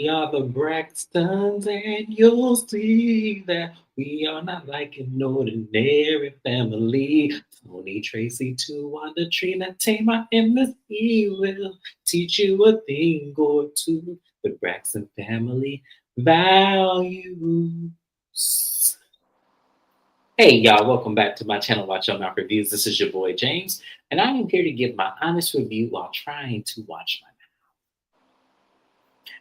We are the Braxtons, and you'll see that we are not like an ordinary family. Tony, Tracy, Tawanda, Trina, Tama, and Miss E will teach you a thing or two. The Braxton family values. Hey y'all, welcome back to my channel, Watch Your Mouth Reviews. This is your boy James, and I am here to give my honest review while trying to watch my mouth.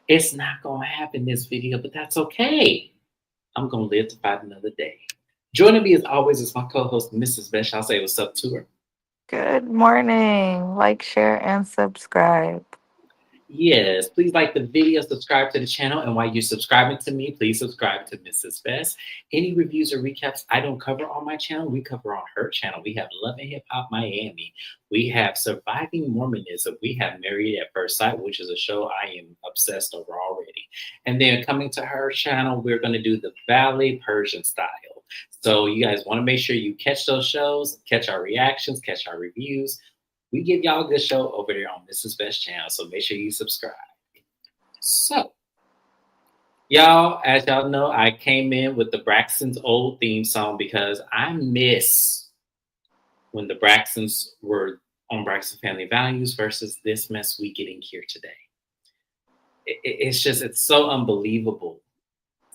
It's not gonna happen this video, but that's okay. I'm gonna live to fight another day. Joining me as always is my co-host, Mrs. Besh. I'll say what's up to her. Good morning. Like, share, and subscribe. Yes, please like the video, subscribe to the channel, and while you're subscribing to me, please subscribe to Mrs. Best. Any reviews or recaps I don't cover on my channel, we cover on her channel. We have Love and Hip Hop Miami. We have Surviving Mormonism. We have Married at First Sight, which is a show I am obsessed over already. And then coming to her channel, we're going to do the Valley Persian style. So you guys want to make sure you catch those shows, catch our reactions, catch our reviews. We give y'all a good show over there on Mrs. Best channel, so make sure you subscribe. So, y'all, as y'all know, I came in with the Braxtons' old theme song because I miss when the Braxtons were on Braxton Family Values versus this mess we getting here today. It's so unbelievable.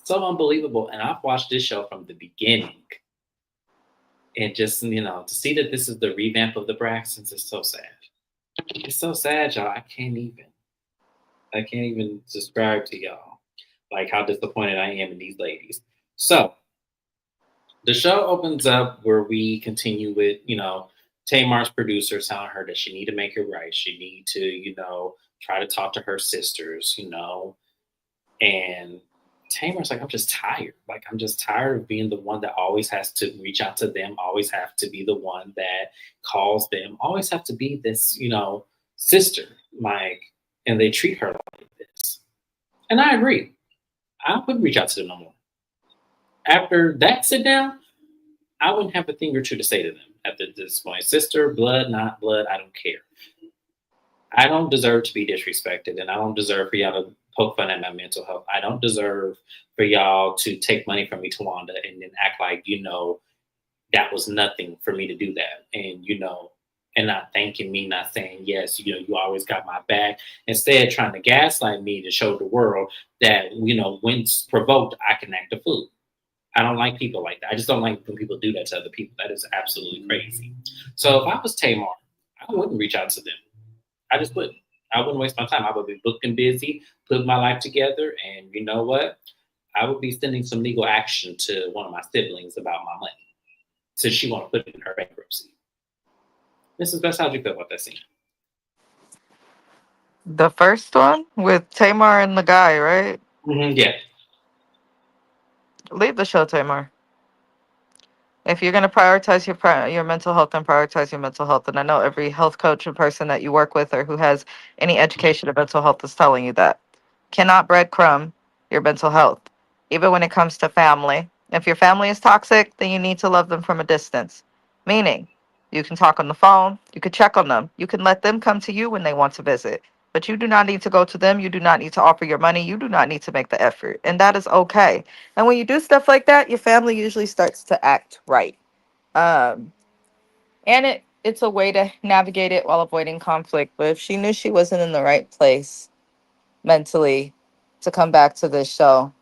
So unbelievable. And I've watched this show from the beginning. And just, to see that this is the revamp of the Braxtons is so sad. It's so sad, y'all. I can't even describe to y'all like how disappointed I am in these ladies. So the show opens up where we continue with, Tamar's producer telling her that she need to make it right. She need to, try to talk to her sisters, and Tamar's like, I'm just tired. Like, I'm just tired of being the one that always has to reach out to them, always have to be the one that calls them, always have to be this, sister. Like, and they treat her like this. And I agree. I wouldn't reach out to them no more. After that sit down, I wouldn't have a thing or two to say to them at this point. Sister, blood, not blood, I don't care. I don't deserve to be disrespected, and I don't deserve for y'all to poke fun at my mental health. I don't deserve for y'all to take money from me, Tawanda, and then act like, that was nothing for me to do that. And, and not thanking me, not saying, yes, you always got my back. Instead, trying to gaslight me to show the world that, when provoked, I can act a fool. I don't like people like that. I just don't like when people do that to other people. That is absolutely crazy. So if I was Tamar, I wouldn't reach out to them. I just wouldn't. I wouldn't waste my time. I would be booked and busy, putting my life together, and you know what? I would be sending some legal action to one of my siblings about my money, since she want to put it in her bankruptcy. Mrs. Best, how'd you feel about that scene? The first one with Tamar and the guy, right? Yeah. Leave the show, Tamar. If you're going to prioritize your mental health, then prioritize your mental health. And I know every health coach and person that you work with or who has any education of mental health is telling you that. Cannot breadcrumb your mental health, even when it comes to family. If your family is toxic, then you need to love them from a distance. Meaning, you can talk on the phone, you can check on them, you can let them come to you when they want to visit. But you do not need to go to them. You do not need to offer your money. You do not need to make the effort. And that is okay. And when you do stuff like that, your family usually starts to act right. Um, and it's a way to navigate it while avoiding conflict. But if she knew she wasn't in the right place mentally to come back to this show,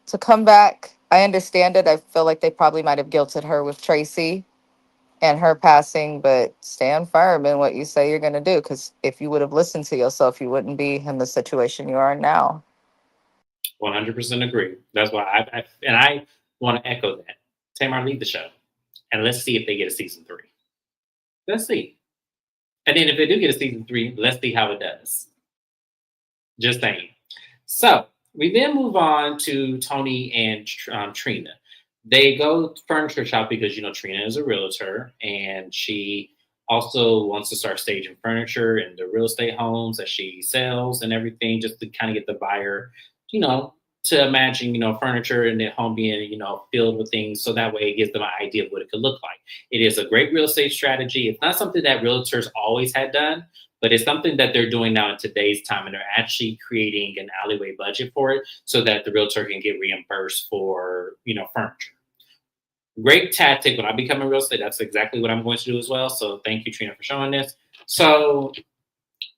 to come back, I understand it. I feel like they probably might have guilted her with Tracy and her passing, but stand firm in what you say you're going to do. Because if you would have listened to yourself, you wouldn't be in the situation you are now. 100% agree. That's why I want to echo that. Tamar, leave the show, and let's see if they get a season 3. Let's see. And then if they do get a season 3, let's see how it does. Just saying. So we then move on to Tony and Trina. They go furniture shop because Trina is a realtor, and she also wants to start staging furniture in the real estate homes that she sells and everything, just to kind of get the buyer, you know, to imagine furniture in their home being filled with things, so that way it gives them an idea of what it could look like. It is a great real estate strategy. It's not something that realtors always had done, but it's something that they're doing now in today's time, and they're actually creating an alleyway budget for it so that the realtor can get reimbursed for furniture. Great tactic. When I become a real estate, that's exactly what I'm going to do as well. So thank you, Trina, for showing this. So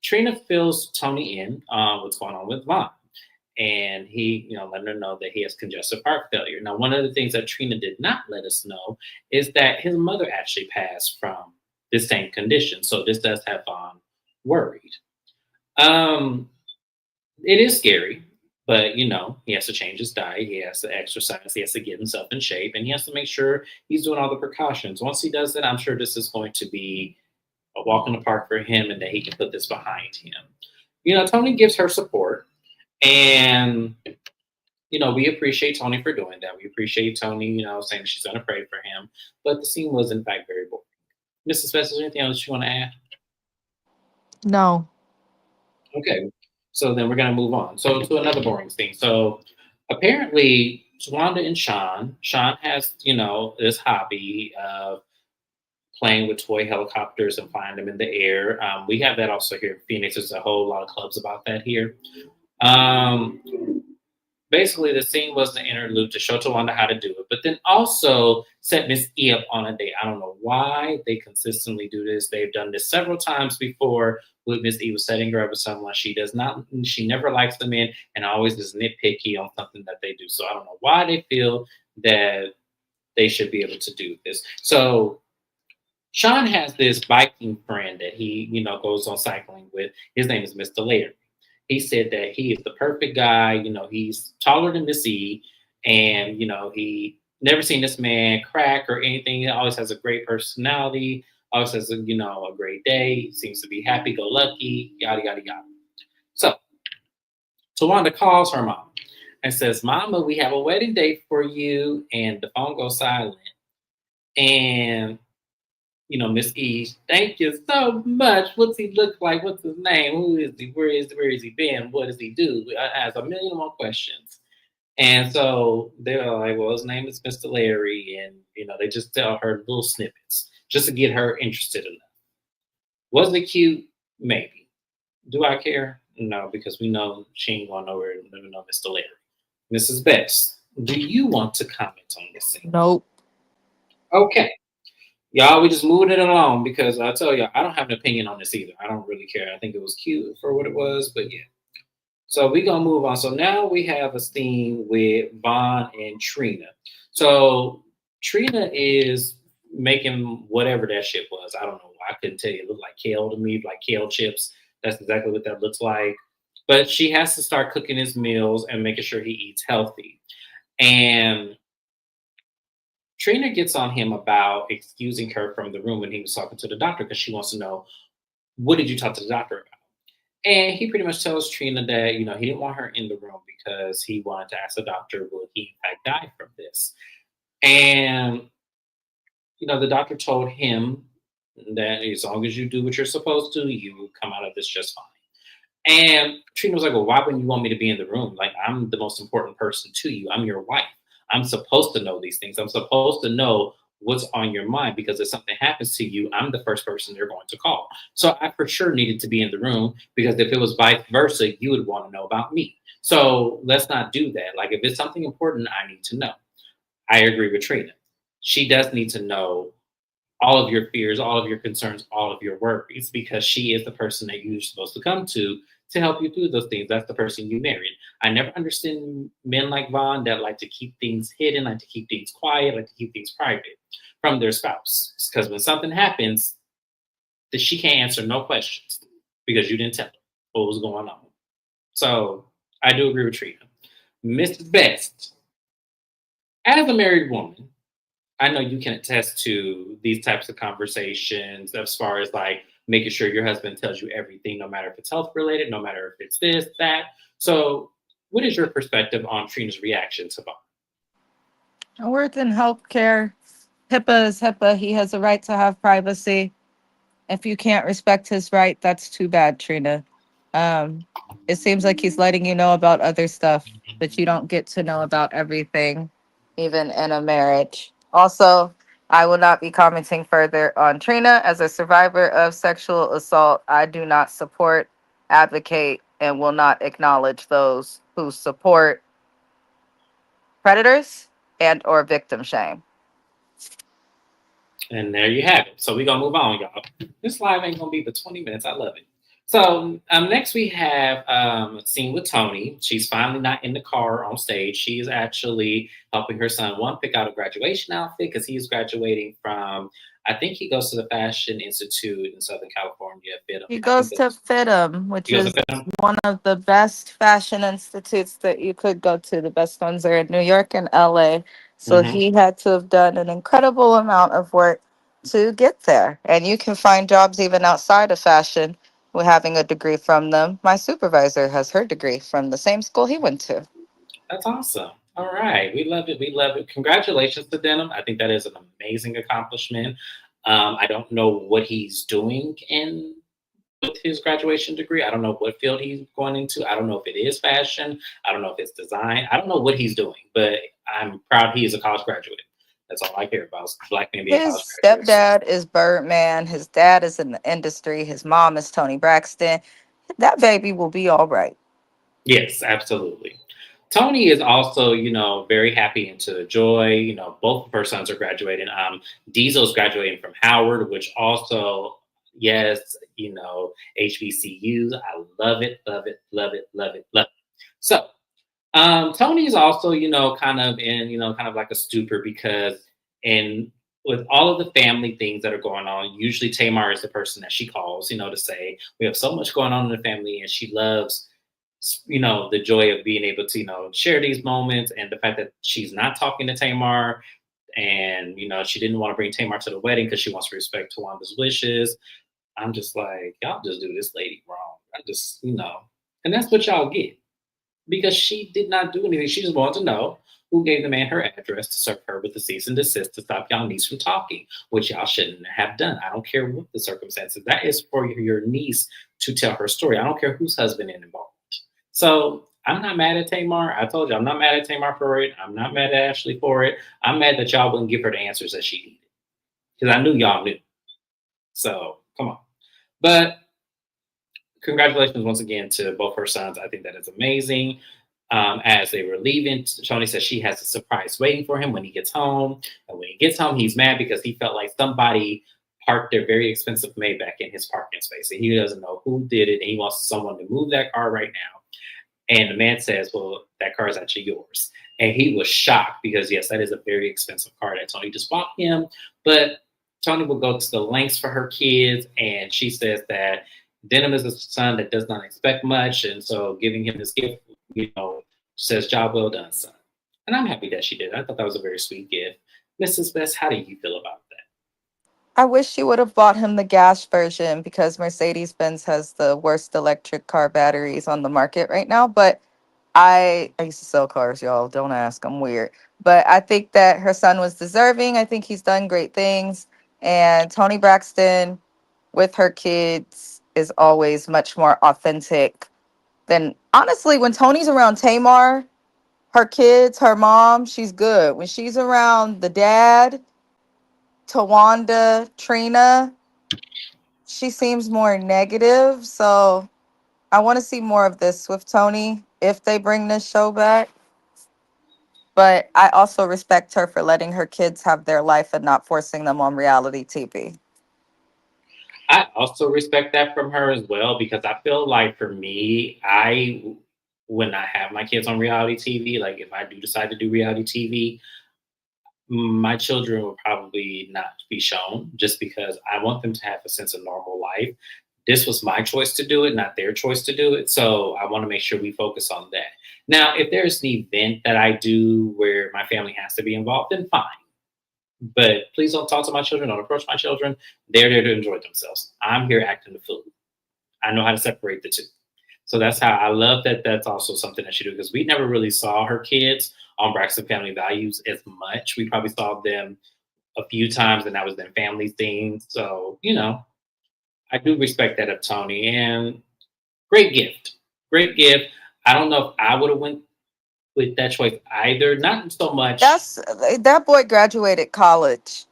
Trina fills Tony in what's going on with Vaughn. And he, letting her know that he has congestive heart failure. Now, one of the things that Trina did not let us know is that his mother actually passed from this same condition. So this does have Vaughn worried. Um, it is scary, but he has to change his diet, he has to exercise, he has to get himself in shape, and he has to make sure he's doing all the precautions. Once he does that, I'm sure this is going to be a walk in the park for him, and that he can put this behind him. Tony gives her support, and we appreciate Tony for doing that. We appreciate Tony, saying she's going to pray for him. But the scene was, in fact, very boring. Mrs. Best, is there anything else you want to add? No. Okay. So then we're going to move on. So to another boring scene. So apparently, Wanda and Sean has, this hobby of playing with toy helicopters and flying them in the air. We have that also here in Phoenix. There's a whole lot of clubs about that here. Um, Basically, the scene was an interlude to show Tawanda how to do it, but then also set Miss E up on a date. I don't know why they consistently do this. They've done this several times before with Miss E was setting her up with someone. She never likes the men and always is nitpicky on something that they do. So I don't know why they feel that they should be able to do this. So Sean has this biking friend that he, goes on cycling with. His name is Mr. Later. He said that he is the perfect guy. He's taller than Missy, and he never seen this man crack or anything. He always has a great personality. Always has a great day. Seems to be happy go lucky. Yada yada yada. So Tawanda calls her mom and says, "Mama, we have a wedding date for you." And the phone goes silent. And Miss E, thank you so much. What's he look like? What's his name? Who is he? Where is he been? What does he do? I ask a million more questions. And so they're like, well, his name is Mr. Larry. And, they just tell her little snippets just to get her interested enough. Was it cute? Maybe. Do I care? No, because we know she ain't going nowhere to know Mr. Larry. Mrs. Best, do you want to comment on this scene? Nope. Okay. Y'all, we just moving it along because I tell you, I don't have an opinion on this either. I don't really care. I think it was cute for what it was, but yeah. So we're gonna move on. So now we have a scene with Vaughn and Trina. So Trina is making whatever that shit was. I don't know. I couldn't tell you. It looked like kale to me, like kale chips. That's exactly what that looks like. But she has to start cooking his meals and making sure he eats healthy. And Trina gets on him about excusing her from the room when he was talking to the doctor because she wants to know, what did you talk to the doctor about? And he pretty much tells Trina that, he didn't want her in the room because he wanted to ask the doctor, will he in fact die from this? And, the doctor told him that as long as you do what you're supposed to, you will come out of this just fine. And Trina was like, well, why wouldn't you want me to be in the room? Like, I'm the most important person to you. I'm your wife. I'm supposed to know these things. I'm supposed to know what's on your mind because if something happens to you, I'm the first person they're going to call. So I for sure needed to be in the room because if it was vice versa, you would want to know about me. So let's not do that. Like if it's something important, I need to know. I agree with Trina. She does need to know all of your fears, all of your concerns, all of your worries, because she is the person that you're supposed to come to help you through those things. That's the person you married. I never understand men like Vaughn that like to keep things hidden, like to keep things quiet, like to keep things private from their spouse. Because when something happens, that she can't answer no questions because you didn't tell her what was going on. So I do agree with Trina. Mrs. Best, as a married woman, I know you can attest to these types of conversations as far as like making sure your husband tells you everything, no matter if it's health related, no matter if it's this, that. So, what is your perspective on Trina's reaction to Bob? I worked in healthcare. HIPAA is HIPAA. He has a right to have privacy. If you can't respect his right, that's too bad, Trina. Um, it seems like he's letting you know about other stuff, but you don't get to know about everything, even in a marriage. Also, I will not be commenting further on Trina. As a survivor of sexual assault, I do not support, advocate, and will not acknowledge those who support predators and or victim shame. And there you have it. So we're gonna move on, y'all. This live ain't gonna be but 20 minutes. I love it. So next we have a scene with Tony. She's finally not in the car on stage. She is actually helping her son one pick out a graduation outfit because he's graduating from. I think he goes to the Fashion Institute in Southern California. FITM. He I think goes to that's FITM, which he goes to is FITM. one of the best fashion institutes that you could go to. The best ones are in New York and LA. So Hmm. he had to have done an incredible amount of work to get there. And you can find jobs even outside of fashion with having a degree from them. My supervisor has her degree from the same school he went to. That's awesome. All right, we love it. We love it. Congratulations to Denham. I think that is an amazing accomplishment. I don't know what he's doing in with his graduation degree. I don't know what field he's going into. I don't know if it is fashion. I don't know if it's design. I don't know what he's doing, but I'm proud he is a college graduate. That's all I care about. Is Black men being His college graduates. stepdad is Birdman. His dad is in the industry. His mom is Tony Braxton. That baby will be all right. Yes, absolutely. Tony is also, very happy into Joy. Both of her sons are graduating. Diesel's graduating from Howard, which also, yes, HBCUs. I love it, love it, love it, love it, love it. So Tony's also, kind of like a stupor because, and with all of the family things that are going on, usually Tamar is the person that she calls, to say, we have so much going on in the family and she loves, the joy of being able to, share these moments and the fact that she's not talking to Tamar and, she didn't want to bring Tamar to the wedding because she wants to respect Tawanda's wishes. I'm just like, y'all just do this lady wrong. I just, and that's what y'all get because she did not do anything. She just wanted to know who gave the man her address to serve her with the cease and desist to stop y'all niece from talking, which y'all shouldn't have done. I don't care what the circumstances. That is for your niece to tell her story. I don't care whose husband is involved. So I'm not mad at Tamar. I told you I'm not mad at Tamar for it. I'm not mad at Ashley for it. I'm mad that y'all wouldn't give her the answers that she needed because I knew y'all knew. So come on. But congratulations once again to both her sons. I think that is amazing. As they were leaving, Tony says she has a surprise waiting for him when he gets home. And when he gets home, he's mad because he felt like somebody parked their very expensive Maybach in his parking space. And he doesn't know who did it. And he wants someone to move that car right now. And the man says, well, that car is actually yours. And he was shocked because, yes, that is a very expensive car that Tony just bought him. But Tony will go to the lengths for her kids. And she says that Denham is a son that does not expect much. And so giving him this gift, says, job well done, son. And I'm happy that she did. I thought that was a very sweet gift. Mrs. Best, how do you feel about that? I wish she would have bought him the gas version because Mercedes Benz has the worst electric car batteries on the market right now. But I used to sell cars, y'all. Don't ask. I'm weird. But I think that her son was deserving. I think he's done great things. And Tony Braxton with her kids is always much more authentic than honestly when Tony's around Tamar, her kids, her mom, she's good. When she's around the dad, Tawanda, Trina, she seems more negative. So I want to see more of this with Tony if they bring this show back. But I also respect her for letting her kids have their life and not forcing them on reality TV. I also respect that from her as well because I feel like for me, when I have my kids on reality TV, like if I do decide to do reality TV, my children will probably not be shown just because I want them to have a sense of normal life. This was my choice to do it, not their choice to do it. So I want to make sure we focus on that. Now, if there's an event that I do where my family has to be involved, then fine. But please don't talk to my children, don't approach my children. They're there to enjoy themselves. I'm here acting the fool. I know how to separate the two. So that's how I love that. That's also something that she do because we never really saw her kids on Braxton Family Values as much. We probably saw them a few times, and that was their family things. So I do respect that of Tony, and great gift, great gift. I don't know if I would have went with that choice either. Not so much. That boy graduated college.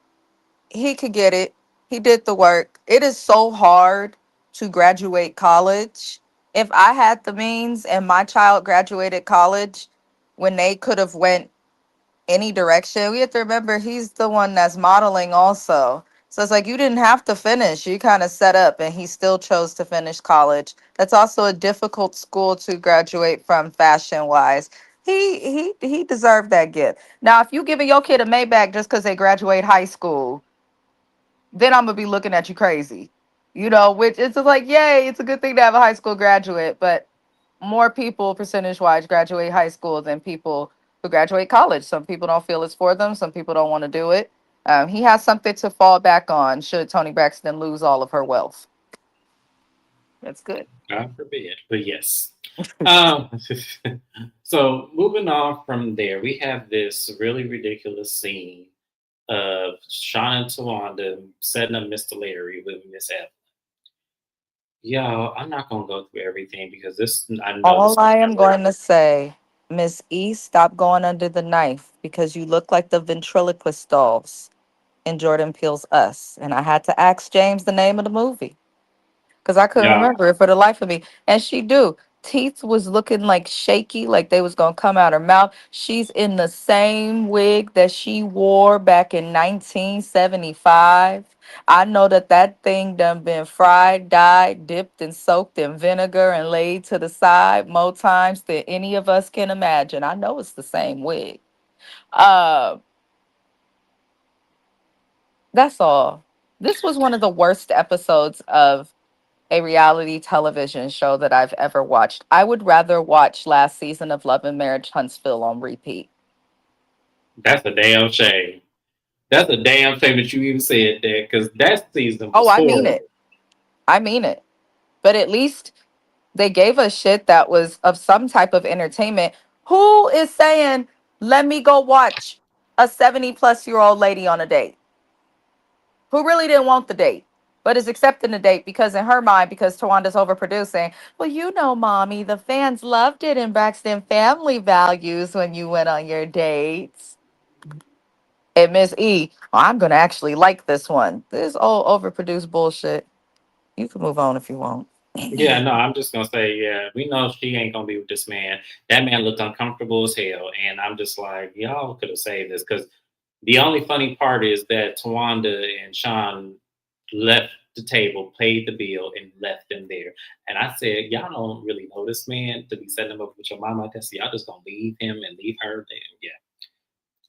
he could get it. He did the work. It is so hard to graduate college. If I had the means and my child graduated college when they could have went any direction, we have to remember he's the one that's modeling also. So it's like you didn't have to finish. You kind of set up and he still chose to finish college. That's also a difficult school to graduate from fashion wise. He deserved that gift. Now, if you giving your kid a Maybach just because they graduate high school, then I'm gonna be looking at you crazy. You know, which it's just like, yay, it's a good thing to have a high school graduate, but more people percentage wise graduate high school than people who graduate college. Some people don't feel it's for them, some people don't want to do it. He has something to fall back on should Tony Braxton lose all of her wealth. That's good. God forbid, but yes. Um, so moving on from there, we have this really ridiculous scene of Sean and Tawanda setting up Mr. Larry with Miss F. Yo, I'm not gonna go through everything because this I know this All is I am never. going to say, Miss E, stop going under the knife because you look like the ventriloquist dolls in Jordan Peele's Us. And I had to ask James the name of the movie because I couldn't Yeah, remember it for the life of me. And she do. Teeth was looking like shaky, like they was gonna come out her mouth. She's in the same wig that she wore back in 1975. I know that that thing done been fried, dyed, dipped, and soaked in vinegar and laid to the side more times than any of us can imagine. I know it's the same wig. Uh, that's all. This was one of the worst episodes of a reality television show that I've ever watched. I would rather watch last season of Love and Marriage Huntsville on repeat. that's a damn shame. That's a damn shame that you even said that because that season Oh, was I mean horrible. it. I mean it. But at least they gave us shit that was of some type of entertainment. Who is saying, let me go watch a 70-plus-year-old lady on a date who really didn't want the date, but is accepting the date because in her mind, because Tawanda's overproducing, well, you know, mommy, the fans loved it in Braxton Family Values when you went on your dates. And Miss E, well, I'm gonna actually like this one. This old overproduced bullshit. You can move on if you want. Yeah, no, I'm just gonna say, yeah, we know she ain't gonna be with this man. That man looked uncomfortable as hell, and I'm just like, y'all could have saved this because the only funny part is that Tawanda and Sean left the table, paid the bill, and left them there. And I said, y'all don't really know this man to be setting him up with your mom like that, so y'all just gonna leave him and leave her there. Yeah,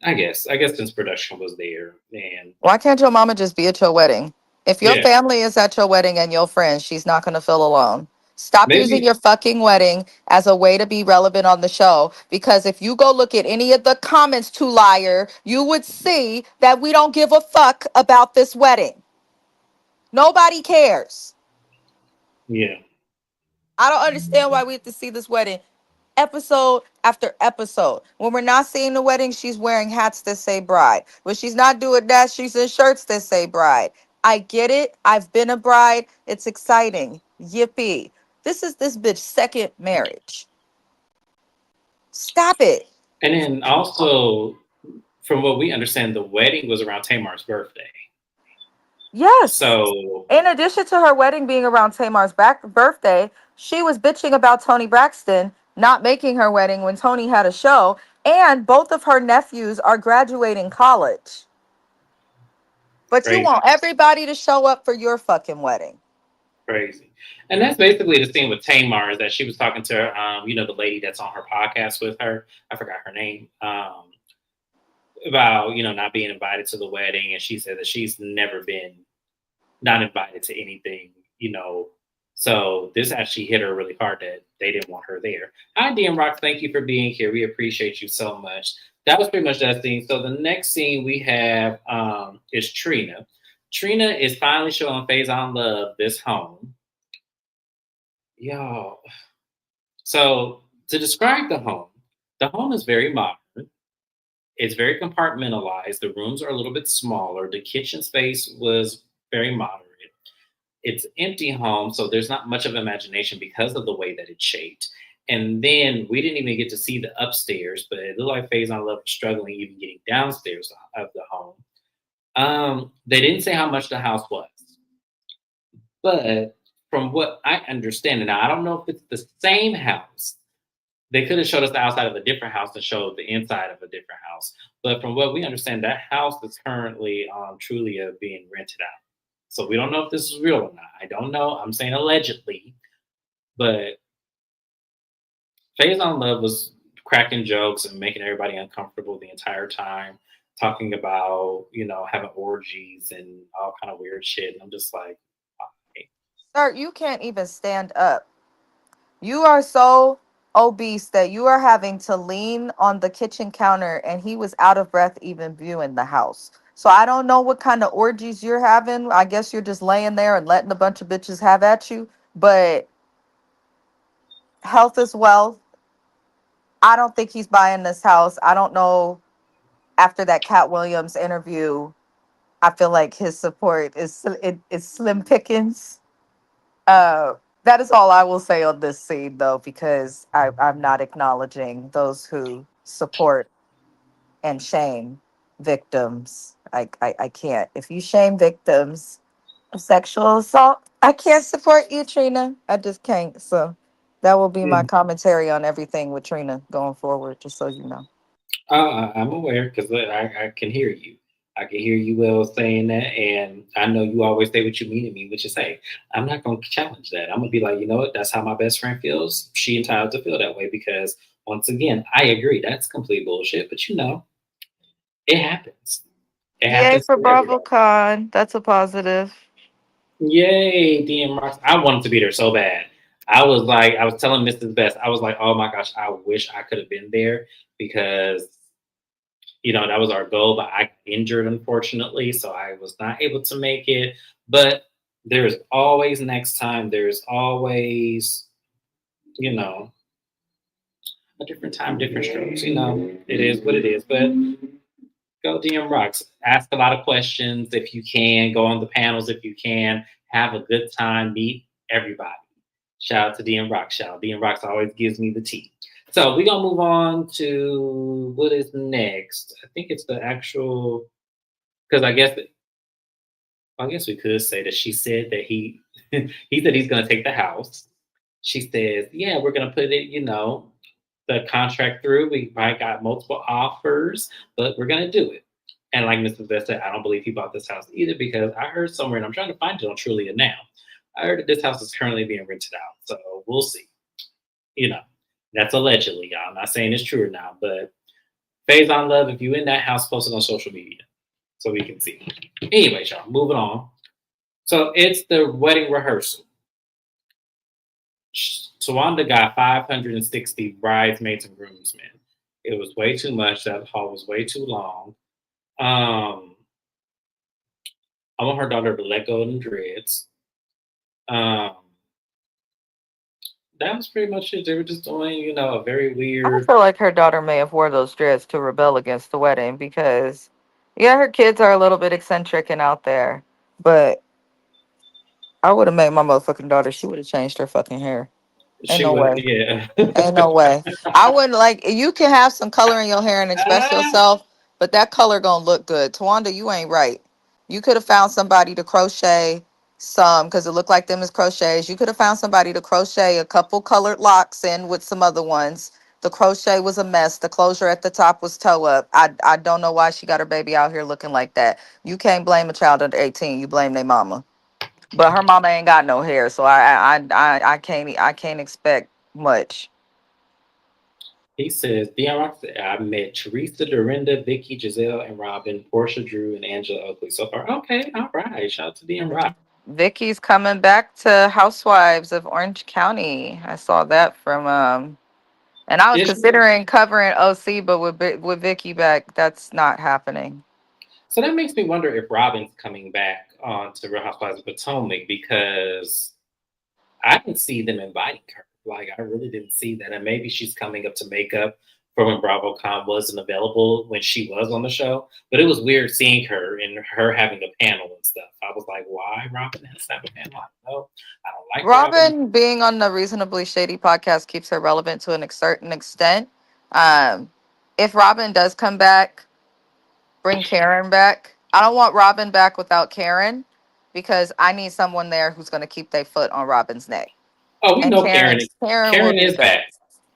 I guess since production was there, and Why can't your mama just be at your wedding? If your yeah, family is at your wedding and your friends, she's not going to feel alone. Stop using maybe your fucking wedding as a way to be relevant on the show. Because if you go look at any of the comments to Liar, you would see that we don't give a fuck about this wedding. Nobody cares. yeah. I don't understand why we have to see this wedding episode after episode. When we're not seeing the wedding, she's wearing hats that say bride. When she's not doing that, she's in shirts that say bride. I get it. I've been a bride. It's exciting. Yippee. This is this bitch second marriage. Stop it. And then also, from what we understand, the wedding was around Tamar's birthday. Yes. So In addition to her wedding being around Tamar's birthday, she was bitching about Tony Braxton not making her wedding when Tony had a show, and both of her nephews are graduating college. But you want crazy, everybody to show up for your fucking wedding. crazy. And that's basically the thing with Tamar is that she was talking to, the lady that's on her podcast with her. I forgot her name. About not being invited to the wedding, and she said that she's never been not invited to anything. You know, so this actually hit her really hard that they didn't want her there. Hi, DM Rock. Thank you for being here. We appreciate you so much. That was pretty much that scene. So the next scene we have is Trina. Trina is finally showing Faison Love this home. Y'all. So to describe the home is very modern. It's very compartmentalized. The rooms are a little bit smaller. The kitchen space was very moderate. It's empty home, so there's not much of imagination because of the way that it's shaped. And then we didn't even get to see the upstairs, but it looked like Faison Love was struggling even getting downstairs of the home. They didn't say how much the house was, but from what I understand, and I don't know if it's the same house. They could have showed us the outside of a different house and showed the inside of a different house. But from what we understand, that house is currently on Trulia being rented out. So we don't know if this is real or not. I don't know. I'm saying allegedly, but Phase on Love was cracking jokes and making everybody uncomfortable the entire time, talking about, having orgies and all kind of weird shit. And I'm just like, "Why?" Sir, you can't even stand up. You are so obese that you are having to lean on the kitchen counter, and he was out of breath even viewing the house. So I don't know what kind of orgies you're having. I guess you're just laying there and letting a bunch of bitches have at you. But health is wealth. I don't think he's buying this house. I don't know. After that Cat Williams interview, I feel like his support is slim pickings. That is all I will say on this scene, though, because I'm not acknowledging those who support and shame victims. I can't. If you shame victims of sexual assault, I can't support you, Trina. I just can't. So that will be my commentary on everything with Trina going forward, just so you know. I'm aware because I can hear you. I can hear you well saying that, and I know you always say what you mean to me, which is, hey, I'm not going to challenge that. I'm going to be like, you know what? That's how my best friend feels. She entitled to feel that way because, once again, I agree. That's complete bullshit, but it happens. It Yay happens for to everybody. BravoCon. That's a positive. Yay, DM Rocks. I wanted to be there so bad. I was telling Mrs. Best, I was like, oh my gosh, I wish I could have been there because that was our goal, but I got injured unfortunately, so I was not able to make it. But there's always next time. There's always, you know, a different time, different strokes. It is what it is. But go DM Rocks. Ask a lot of questions if you can. Go on the panels if you can. Have a good time. Meet everybody. Shout out to DM Rocks. Shout out. DM Rocks always gives me the tea. So we're gonna move on to what is next. I think it's the actual because I guess we could say that she said that he said he's gonna take the house. She says, yeah, we're gonna put it, the contract through. We might got multiple offers, but we're gonna do it. And like Mrs. Best said, I don't believe he bought this house either because I heard somewhere, and I'm trying to find it on Trulia now. I heard that this house is currently being rented out, so we'll see. You know, that's allegedly, y'all. I'm not saying it's true or not, but Phase on Love, if you in that house, post it on social media so we can see. Anyway, y'all, moving on. So it's the wedding rehearsal. Tawanda got 560 bridesmaids and groomsmen. It was way too much. That hall was way too long. Um, I want her daughter to let go of the dreads. Um, that was pretty much it. They were just doing, a very I weird. feel like her daughter may have wore those dreads to rebel against the wedding because, yeah, her kids are a little bit eccentric and out there. But I would have made my motherfucking daughter. She would have changed her fucking hair. Ain't She no would, way. yeah. Ain't no way. I wouldn't like you can have some color in your hair and express yourself, but that color gonna look good. Tawanda, you ain't right. You could have found somebody to crochet some because it looked like them as crochets. You could have found somebody to crochet a couple colored locks in with some other ones. The crochet was a mess. The closure at the top was toe up. I don't know why she got her baby out here looking like that. You can't blame a child under 18. You blame their mama. But her mama ain't got no hair, so I can't expect much. He says, Dion Rock said, I met Teresa, Dorinda, Vicky, Giselle, and Robin, Portia, Drew, and Angela Oakley so far. Okay, all right. Shout out to Dion Rock. Vicky's coming back to Housewives of Orange County. I saw that from and I was Ish. considering covering OC, but with Vicky back, that's not happening. So that makes me wonder if Robin's coming back on to Real Housewives of Potomac because I didn't see them inviting her. Like I really didn't see that, and maybe she's coming up to make up for when BravoCon wasn't available when she was on the show. But it was weird seeing her and her having a panel and stuff. I was like, why Robin has to have a panel? No, I don't like Robin. Robin being on the Reasonably Shady podcast keeps her relevant to a certain extent. Um, if Robin does come back, bring Karen back. I don't want Robin back without Karen because I need someone there who's going to keep their foot on Robin's neck. Oh, we And know Karen. Karen will Karen do is that. back.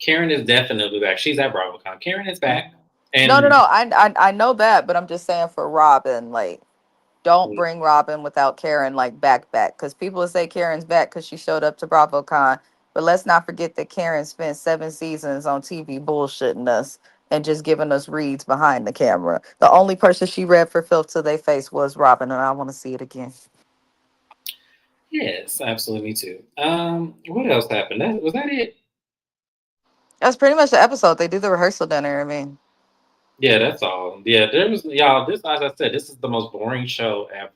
Karen is definitely back. She's at BravoCon. Karen is back. No, no, And no. I know that, but I'm just saying for Robin, like, don't bring Robin without Karen like back because people will say Karen's back because she showed up to BravoCon, but let's not forget that Karen spent 7 seasons on TV bullshitting us and just giving us reads behind the camera. The only person she read for filth to their face was Robin, and I want to see it again. yes, absolutely, me too. What else happened? Was that it? That's pretty much the episode. They do the rehearsal dinner. I mean, Yeah, that's all. Yeah, there was y'all. This, as I said, this is the most boring show ever.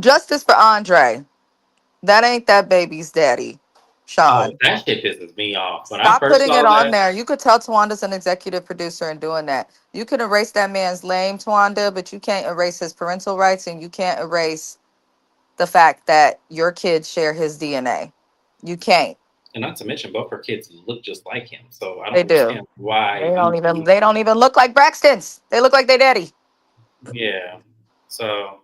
justice for Andre. That ain't that baby's daddy, Oh, Sean. that shit pisses me off. When I Stop first putting it saw on that, there. You could tell Tawanda's an executive producer and doing that. You can erase that man's name, Tawanda, but you can't erase his parental rights and you can't erase the fact that your kids share his DNA. You can't. and not to mention both her kids look just like him, so I don't They do. understand why They don't you. even they don't even look like Braxtons. They look like their daddy. Yeah. So,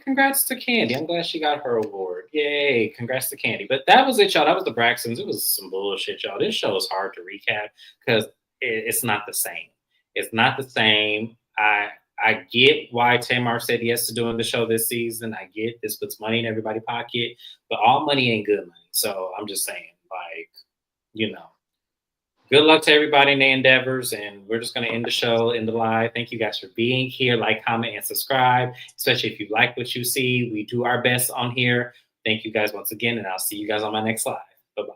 congrats to Candy. I'm glad she got her award. Yay, congrats to Candy. But that was it, y'all. That was the Braxtons. It was some bullshit, y'all. This show is hard to recap because it's not the same. It's not the same. I get why Tamar said yes to doing the show this season. I get this puts money in everybody's pocket, but all money ain't good money. So I'm just saying, like, you know, good luck to everybody in their endeavors. And we're just going to end the show, end the live. Thank you guys for being here. Like, comment, and subscribe, especially if you like what you see. We do our best on here. Thank you guys once again, and I'll see you guys on my next live. Bye-bye.